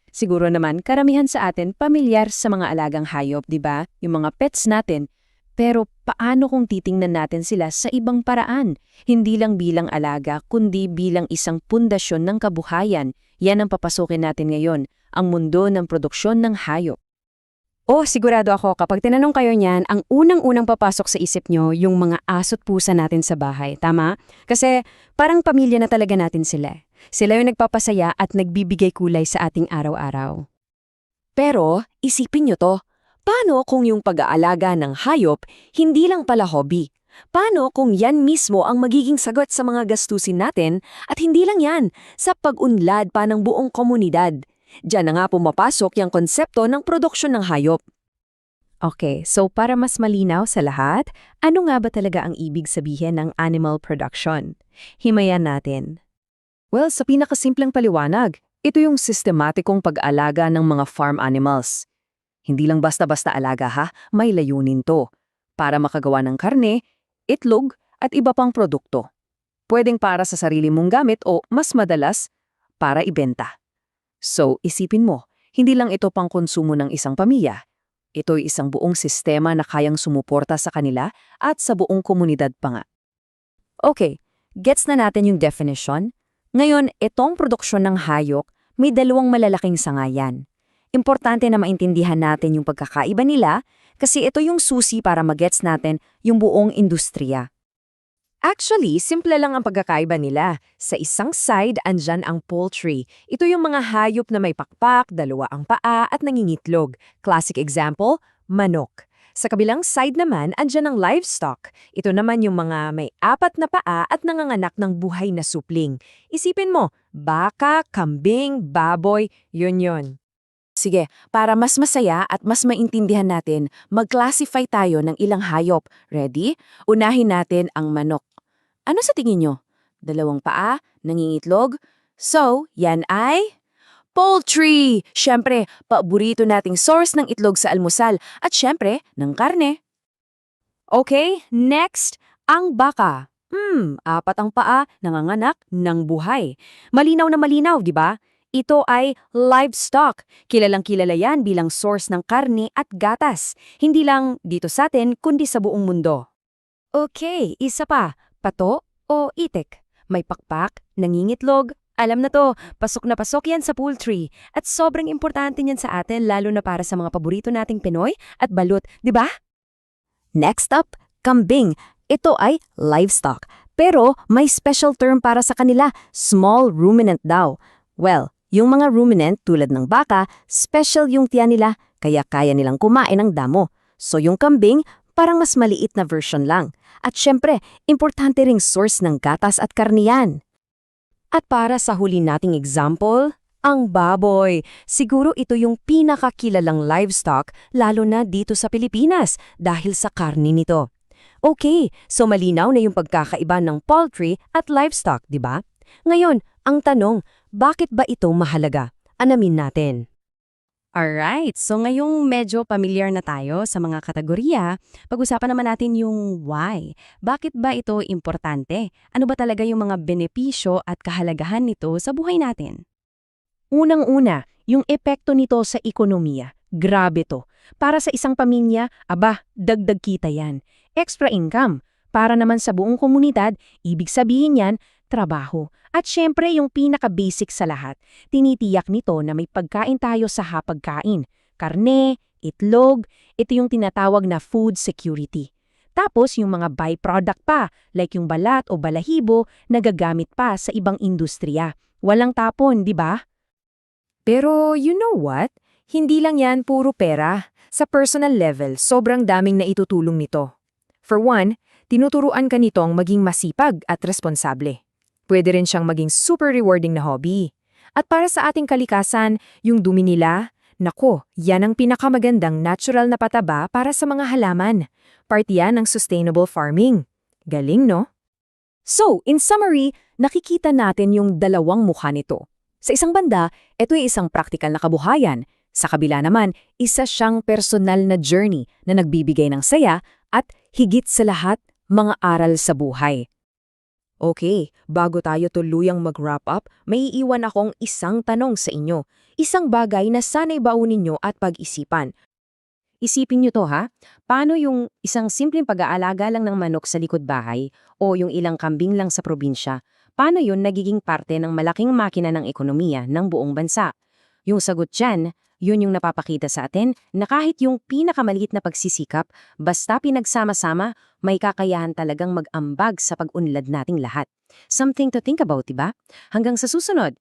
Siguro naman karamihan sa atin pamilyar sa mga alagang hayop, 'di ba? Yung mga pets natin. Pero paano kung titingnan natin sila sa ibang paraan? Hindi lang bilang alaga, kundi bilang isang pundasyon ng kabuhayan. Yan ang papasukin natin ngayon, ang mundo ng produksyon ng hayop. Oh, sigurado ako kapag tinanong kayo niyan, ang unang-unang papasok sa isip nyo yung mga aso't pusa natin sa bahay, tama? Kasi parang pamilya na talaga natin sila. Sila yung nagpapasaya at nagbibigay kulay sa ating araw-araw. Pero, isipin nyo to, paano kung yung pag-aalaga ng hayop hindi lang pala hobby? Paano kung yan mismo ang magiging sagot sa mga gastusin natin at hindi lang yan, sa pag-unlad pa ng buong komunidad? Diyan na nga pumapasok yung konsepto ng produksyon ng hayop. Okay, so para mas malinaw sa lahat, ano nga ba talaga ang ibig sabihin ng animal production? Himayan natin. Well, sa pinakasimpleng paliwanag, ito yung sistematikong pag-alaga ng mga farm animals. Hindi lang basta-basta alaga ha, may layunin to. Para makagawa ng karne, itlog, at iba pang produkto. Pwedeng para sa sarili mong gamit o mas madalas, para ibenta. So, isipin mo, hindi lang ito pang konsumo ng isang pamilya. Ito'y isang buong sistema na kayang sumuporta sa kanila at sa buong komunidad pa nga. Okay, gets na natin yung definition. Ngayon, itong produksyon ng hayop, may dalawang malalaking sangayan. Importante na maintindihan natin yung pagkakaiba nila kasi ito yung susi para magets natin yung buong industriya. Actually, simple lang ang pagkakaiba nila. Sa isang side, andyan ang poultry. Ito yung mga hayop na may pakpak, dalawa ang paa at nangingitlog. Classic example, manok. Sa kabilang side naman, andyan ang livestock. Ito naman yung mga may apat na paa at nanganganak ng buhay na supling. Isipin mo, baka, kambing, baboy, yun. Sige, para mas masaya at mas maintindihan natin, mag-classify tayo ng ilang hayop. Ready? Unahin natin ang manok. Ano sa tingin nyo? Dalawang paa? Nangingitlog? So, yan ay poultry! Siyempre, paborito nating source ng itlog sa almusal at siyempre, ng karne. Okay, next, ang baka. Apat ang paa, nanganganak, ng buhay. Malinaw na malinaw, di ba? Ito ay livestock. Kilalang-kilala yan bilang source ng karne at gatas. Hindi lang dito sa atin, kundi sa buong mundo. Okay, isa pa. Pato o itik. May pakpak, nangingitlog. Alam na to, pasok na pasok yan sa poultry. At sobrang importante niyan sa atin lalo na para sa mga paborito nating Pinoy at balut, di ba? Next up, kambing. Ito ay livestock. Pero may special term para sa kanila, small ruminant daw. Well, yung mga ruminant tulad ng baka, special yung tiyan nila, kaya kaya nilang kumain ng damo. So yung kambing, parang mas maliit na version lang. At syempre, importante ring source ng gatas at karniyan. At para sa huli nating example, ang baboy. Siguro ito yung pinakakilalang livestock, lalo na dito sa Pilipinas, dahil sa karni nito. Okay, so malinaw na yung pagkakaiba ng poultry at livestock, di ba? Ngayon, ang tanong, bakit ba ito mahalaga? Alamin natin. Alright, so ngayong medyo pamilyar na tayo sa mga kategorya, pag-usapan naman natin yung why. Bakit ba ito importante? Ano ba talaga yung mga benepisyo at kahalagahan nito sa buhay natin? Unang-una, yung epekto nito sa ekonomiya. Grabe to. Para sa isang pamilya, dagdag kita yan. Extra income. Para naman sa buong komunidad, ibig sabihin yan, trabaho. At syempre yung pinaka-basic sa lahat, tinitiyak nito na may pagkain tayo sa hapagkain. Karne, itlog, ito yung tinatawag na food security. Tapos yung mga byproduct pa, like yung balat o balahibo, nagagamit pa sa ibang industriya. Walang tapon, di ba? Pero you know what? Hindi lang yan puro pera. Sa personal level, sobrang daming naitutulong nito. For one, tinuturuan ka nitong maging masipag at responsable. Pwede rin siyang maging super rewarding na hobby. At para sa ating kalikasan, yung dumi nila, nako, yan ang pinakamagandang natural na pataba para sa mga halaman. Part yan ng sustainable farming. Galing, no? So, in summary, nakikita natin yung dalawang mukha nito. Sa isang banda, ito ay isang praktikal na kabuhayan. Sa kabila naman, isa siyang personal na journey na nagbibigay ng saya at higit sa lahat, mga aral sa buhay. Okay, bago tayo tuluyang mag-wrap up, may iiwan akong isang tanong sa inyo. Isang bagay na sana'y baunin nyo at pag-isipan. Isipin nyo to ha, paano yung isang simpleng pag-aalaga lang ng manok sa likod bahay o yung ilang kambing lang sa probinsya, paano yun nagiging parte ng malaking makina ng ekonomiya ng buong bansa? Yung sagot dyan, yun yung napapakita sa atin na kahit yung pinakamaliit na pagsisikap, basta pinagsama-sama, may kakayahan talagang mag-ambag sa pag-unlad nating lahat. Something to think about, diba? Hanggang sa susunod!